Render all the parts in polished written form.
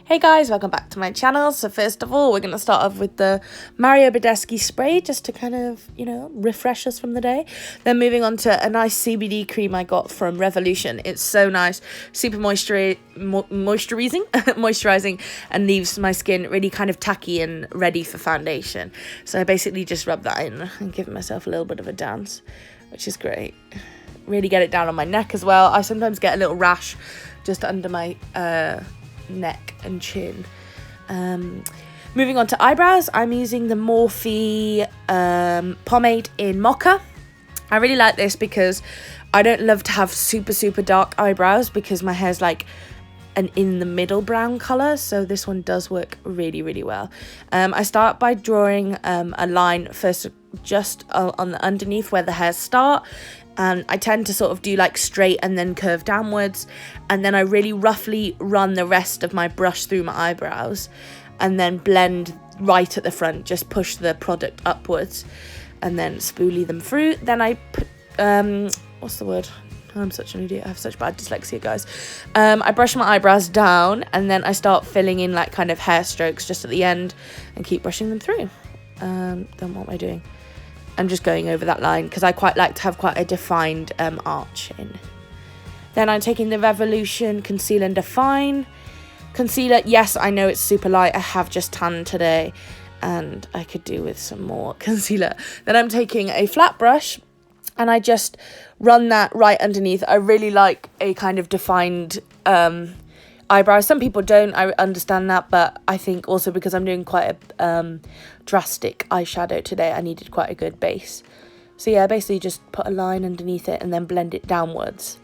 Hey guys, welcome back to my channel. So first of all, we're going to start off with the Mario Badescu spray just to kind of, refresh us from the day. Then moving on to a nice CBD cream I got from Revolution. It's so nice, super moisturizing and leaves my skin really kind of tacky and ready for foundation. So I basically just rub that in and give myself a little bit of a dance, which is great. Really get it down on my neck as well. I sometimes get a little rash just under my neck and chin. Moving on to eyebrows, I'm using the Morphe pomade in Mocha. I really like this because I don't love to have super dark eyebrows because my hair's like an in the middle brown color, so this one does work really well. I start by drawing a line first just on the underneath where the hairs start. I tend to sort of do like straight and then curve downwards, and then I really roughly run the rest of my brush through my eyebrows and then blend right at the front, just push the product upwards and then spoolie them through. Then I put, what's the word? I'm such an idiot, I have such bad dyslexia, guys. I brush my eyebrows down and then I start filling in like kind of hair strokes just at the end and keep brushing them through. Then what am I doing? I'm just going over that line because I quite like to have quite a defined arch in. Then I'm taking the Revolution Conceal and Define concealer. Yes, I know it's super light. I have just tanned today and I could do with some more concealer. Then I'm taking a flat brush and I just run that right underneath. I really like a kind of defined eyebrows. Some people don't, I understand that, but I think also because I'm doing quite a drastic eyeshadow today, I needed quite a good base. So yeah, basically just put a line underneath it and then blend it downwards.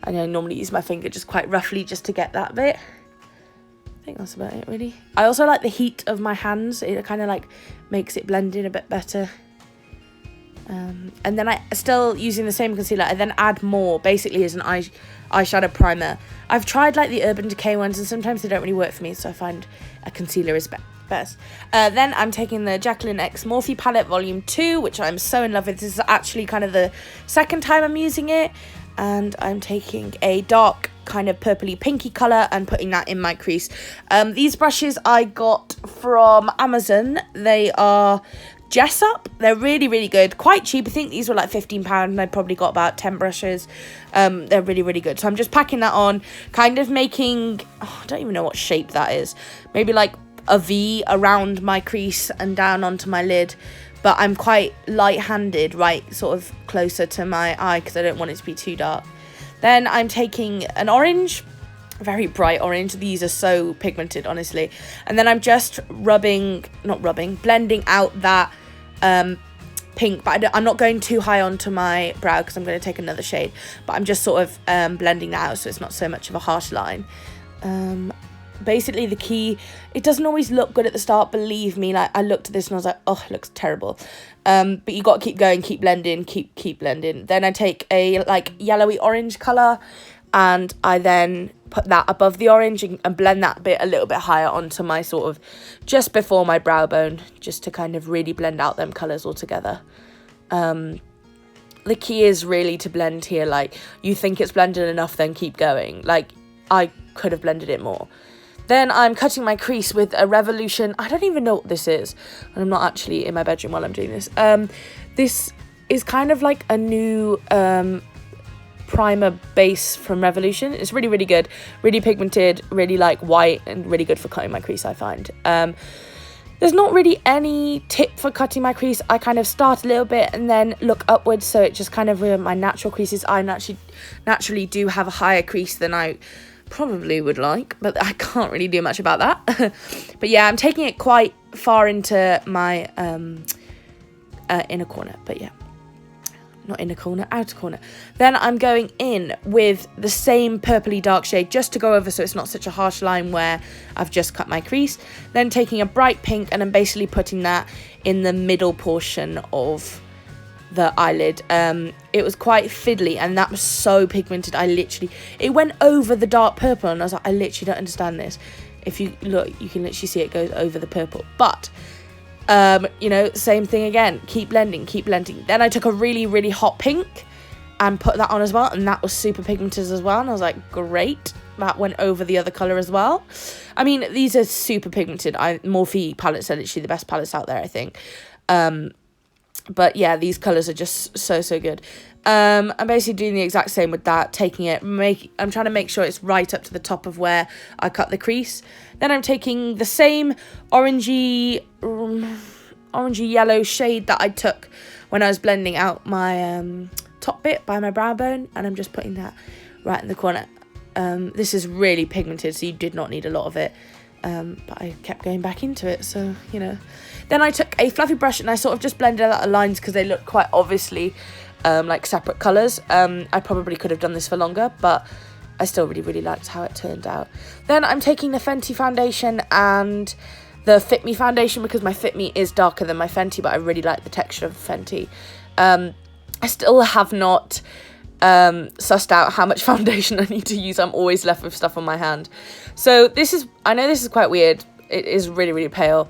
And I normally use my finger just quite roughly just to get that bit. I think that's about it really. I also like the heat of my hands. It kind of like makes it blend in a bit better. And then I still using the same concealer, I then add more basically as an eyeshadow primer. I've tried like the Urban Decay ones and sometimes they don't really work for me, so I find a concealer is best. Then I'm taking the Jaclyn X Morphe palette volume 2, which I'm so in love with. This is actually kind of the second time I'm using it, and I'm taking a dark kind of purpley pinky colour and putting that in my crease. These brushes I got from Amazon. They are Jessup. They're really good, quite cheap. I think these were like £15 and I probably got about 10 brushes. They're really good. So I'm just packing that on, kind of making, I don't even know what shape that is, maybe like a V around my crease and down onto my lid, but I'm quite light-handed, right sort of closer to my eye because I don't want it to be too dark. Then I'm taking an orange, very bright orange. These are so pigmented, honestly. And then I'm just blending out that pink, but I'm not going too high onto my brow because I'm going to take another shade, but I'm just sort of blending that out so it's not so much of a harsh line. Basically the key, it doesn't always look good at the start, believe me. Like I looked at this and I was like, oh, it looks terrible. But you got to keep going, keep blending, keep blending. Then I take a like yellowy orange color and I then put that above the orange and blend that bit a little bit higher onto my sort of just before my brow bone, just to kind of really blend out them colours all together. The key is really to blend here. Like you think it's blended enough, then keep going. Like I could have blended it more. Then I'm cutting my crease with a Revolution. I don't even know what this is, and I'm not actually in my bedroom while I'm doing this. This is kind of like a new primer base from Revolution. It's really good, really pigmented, really like white, and really good for cutting my crease, I find. There's not really any tip for cutting my crease. I kind of start a little bit and then look upwards, so it just kind of my natural creases. I naturally do have a higher crease than I probably would like, but I can't really do much about that. But yeah, I'm taking it quite far into my inner corner, but yeah. Not inner corner, outer corner. Then I'm going in with the same purpley dark shade just to go over so it's not such a harsh line where I've just cut my crease. Then taking a bright pink and I'm basically putting that in the middle portion of the eyelid. It was quite fiddly and that was so pigmented. It went over the dark purple and I was like, I literally don't understand this. If you look, you can literally see it goes over the purple. But same thing again, keep blending. Then I took a really hot pink and put that on as well, and that was super pigmented as well, and I was like, great, that went over the other colour as well. I mean, these are super pigmented. Morphe palettes are literally the best palettes out there, I think. But yeah, these colours are just so good. I'm basically doing the exact same with that, taking it, I'm trying to make sure it's right up to the top of where I cut the crease. Then I'm taking the same orangey yellow shade that I took when I was blending out my top bit by my brow bone, and I'm just putting that right in the corner. This is really pigmented, so you did not need a lot of it, but I kept going back into it, so, you know. Then I took a fluffy brush and I sort of just blended out the lines because they look quite obviously like separate colours. I probably could have done this for longer, but I still really liked how it turned out. Then I'm taking the Fenty foundation and the Fit Me foundation, because my Fit Me is darker than my Fenty, but I really like the texture of Fenty. I still have not sussed out how much foundation I need to use. I'm always left with stuff on my hand. So I know this is quite weird. It is really pale,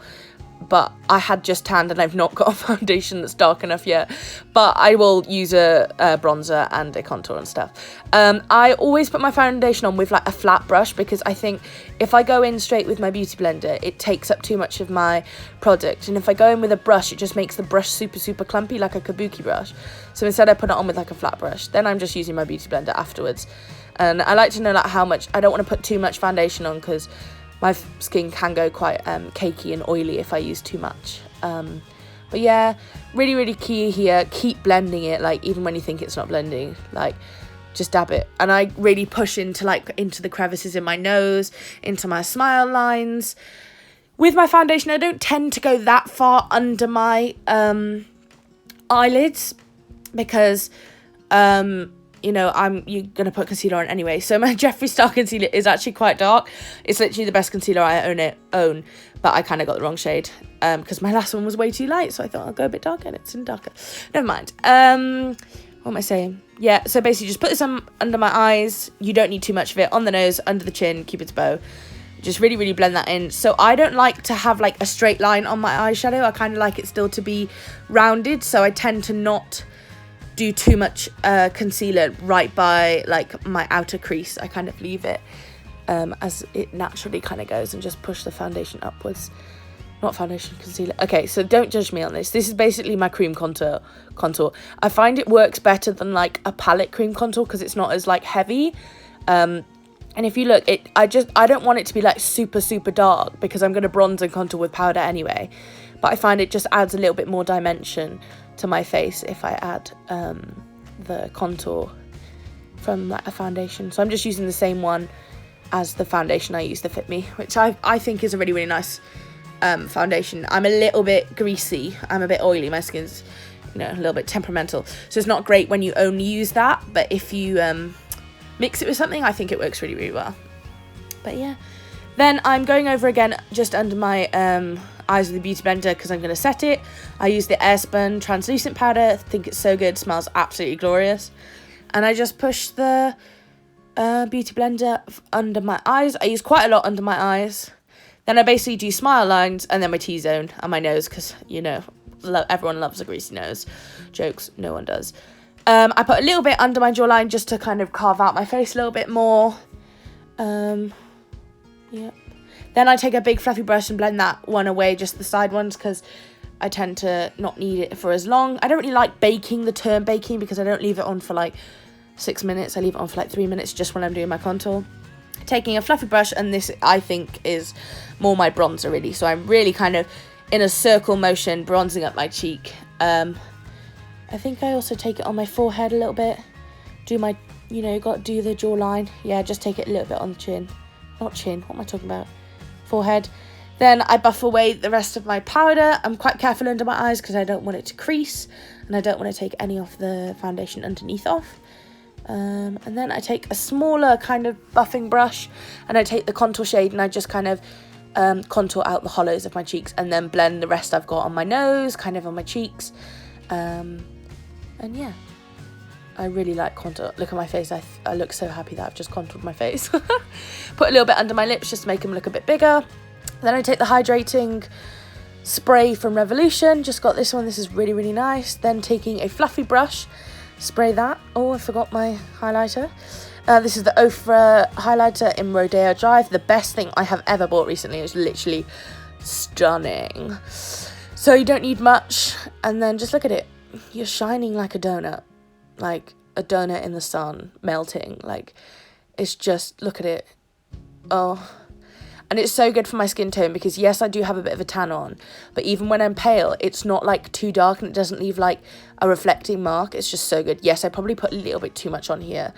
but I had just tanned and I've not got a foundation that's dark enough yet. But I will use a bronzer and a contour and stuff. I always put my foundation on with like a flat brush, because I think if I go in straight with my beauty blender, it takes up too much of my product. And if I go in with a brush, it just makes the brush super clumpy, like a kabuki brush. So instead I put it on with like a flat brush. Then I'm just using my beauty blender afterwards. And I like to know like how much, I don't want to put too much foundation on, because my skin can go quite cakey and oily if I use too much. But yeah, really key here, keep blending it, like even when you think it's not blending, like just dab it. And I really push into the crevices in my nose, into my smile lines. With my foundation, I don't tend to go that far under my eyelids, because you know, you're going to put concealer on anyway. So my Jeffree Star concealer is actually quite dark. It's literally the best concealer I own, but I kind of got the wrong shade because my last one was way too light. So I thought I'll go a bit darker, and it's in darker. Never mind. What am I saying? Yeah, so basically just put this under my eyes. You don't need too much of it. On the nose, under the chin, Cupid's bow. Just really blend that in. So I don't like to have like a straight line on my eyeshadow. I kind of like it still to be rounded. So I tend to not do too much concealer right by like my outer crease. I kind of leave it as it naturally kind of goes, and just push the foundation upwards. Not foundation, concealer. Okay, so don't judge me on this. This is basically my cream contour. I find it works better than like a palette cream contour, because it's not as like heavy. And if you look, I don't want it to be like super dark, because I'm going to bronze and contour with powder anyway. But I find it just adds a little bit more dimension to my face if I add the contour from like a foundation. So I'm just using the same one as the foundation I use, the Fit Me, which I think is a really nice foundation. I'm a little bit greasy, I'm a bit oily, my skin's, you know, a little bit temperamental, so it's not great when you only use that, but if you mix it with something, I think it works really well. But yeah, then I'm going over again just under my eyes with the beauty blender, because I'm going to set it. I use the Airspun translucent powder. I think it's so good, smells absolutely glorious, and I just push the beauty blender under my eyes. I use quite a lot under my eyes. Then I basically do smile lines, and then my T-zone and my nose, because, you know, everyone loves a greasy nose. Jokes, no one does. I put a little bit under my jawline just to kind of carve out my face a little bit more. Yeah. Then I take a big fluffy brush and blend that one away, just the side ones, because I tend to not need it for as long. I don't really like turn baking, because I don't leave it on for like 6 minutes. I leave it on for like 3 minutes just when I'm doing my contour. Taking a fluffy brush, and this I think is more my bronzer really. So I'm really kind of in a circle motion bronzing up my cheek. I think I also take it on my forehead a little bit. Do my, you know, got to do the jawline. Yeah, just take it a little bit on the chin. Not chin, what am I talking about? Forehead. Then I buff away the rest of my powder. I'm quite careful under my eyes because I don't want it to crease, and I don't want to take any of the foundation underneath off. And then I take a smaller kind of buffing brush, and I take the contour shade, and I just kind of contour out the hollows of my cheeks, and then blend the rest I've got on my nose, kind of on my cheeks. And yeah, I really like contour. Look at my face. I look so happy that I've just contoured my face. Put a little bit under my lips just to make them look a bit bigger. Then I take the hydrating spray from Revolution. Just got this one. This is really nice. Then taking a fluffy brush, spray that. Oh, I forgot my highlighter. This is the Ofra highlighter in Rodeo Drive. The best thing I have ever bought recently. It's literally stunning. So you don't need much. And then just look at it. You're shining like a donut. Like a donut in the sun, melting. Like, it's just, look at it. Oh. And it's so good for my skin tone because, yes, I do have a bit of a tan on. But even when I'm pale, it's not, like, too dark and it doesn't leave, like, a reflecting mark. It's just so good. Yes, I probably put a little bit too much on here.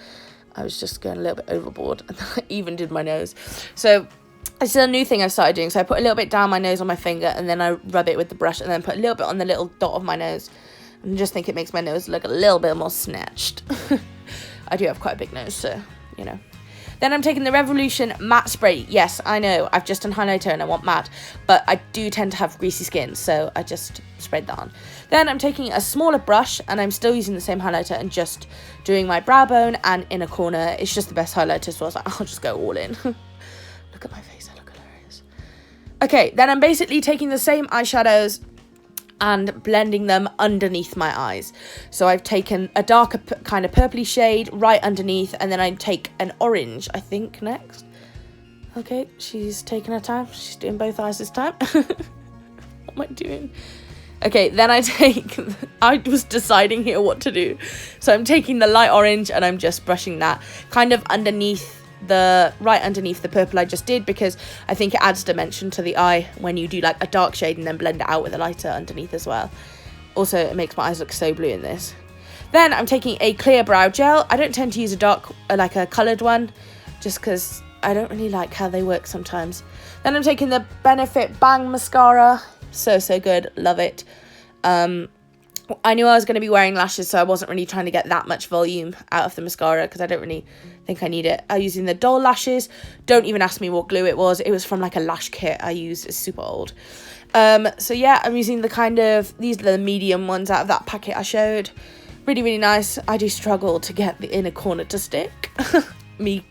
I was just going a little bit overboard. And I even did my nose. So this is a new thing I've started doing. So I put a little bit down my nose on my finger and then I rub it with the brush and then put a little bit on the little dot of my nose. And just think it makes my nose look a little bit more snatched. I do have quite a big nose, so, you know. Then I'm taking the Revolution Matte Spray. Yes, I know, I've just done highlighter and I want matte, but I do tend to have greasy skin, so I just sprayed that on. Then I'm taking a smaller brush, and I'm still using the same highlighter and just doing my brow bone and inner corner. It's just the best highlighter, so I was like, I'll just go all in. Look at my face, I look hilarious. Okay, then I'm basically taking the same eyeshadows and blending them underneath my eyes. So I've taken a darker kind of purpley shade right underneath, and then I take an orange, I think, next. Okay, she's taking her time. She's doing both eyes this time. What am I doing? Okay, then I was deciding here what to do. So I'm taking the light orange and I'm just brushing that kind of right underneath the purple I just did, because I think it adds dimension to the eye when you do like a dark shade and then blend it out with a lighter underneath as well. Also, it makes my eyes look so blue in this. Then I'm taking a clear brow gel. I don't tend to use a dark, like a coloured one, just because I don't really like how they work sometimes. Then I'm taking the Benefit Bang Mascara. So good, love it. I knew I was going to be wearing lashes, so I wasn't really trying to get that much volume out of the mascara because I don't really think I need it. I'm using the Doll lashes. Don't even ask me what glue it was. It was from like a lash kit I used. It's super old. So yeah, I'm using the kind of, these are the medium ones out of that packet I showed. Really, really nice. I do struggle to get the inner corner to stick. Me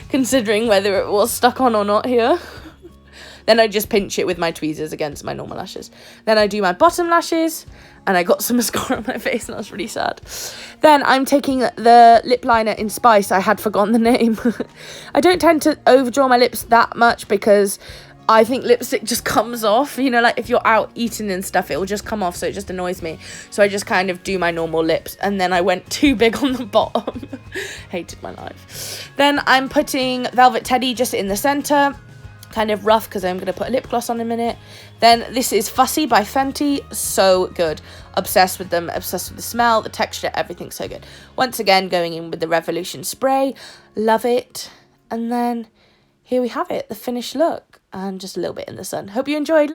considering whether it was stuck on or not here. Then I just pinch it with my tweezers against my normal lashes. Then I do my bottom lashes, and I got some mascara on my face, and I was really sad. Then I'm taking the lip liner in Spice. I had forgotten the name. I don't tend to overdraw my lips that much because I think lipstick just comes off. You know, like if you're out eating and stuff, it will just come off, so it just annoys me. So I just kind of do my normal lips, and then I went too big on the bottom. Hated my life. Then I'm putting Velvet Teddy just in the centre. Kind of rough because I'm going to put a lip gloss on in a minute. Then this is Fussy by Fenty. So good. Obsessed with them. Obsessed with the smell, the texture, everything so good. Once again, going in with the Revolution spray. Love it. And then here we have it, the finished look. And just a little bit in the sun. Hope you enjoyed.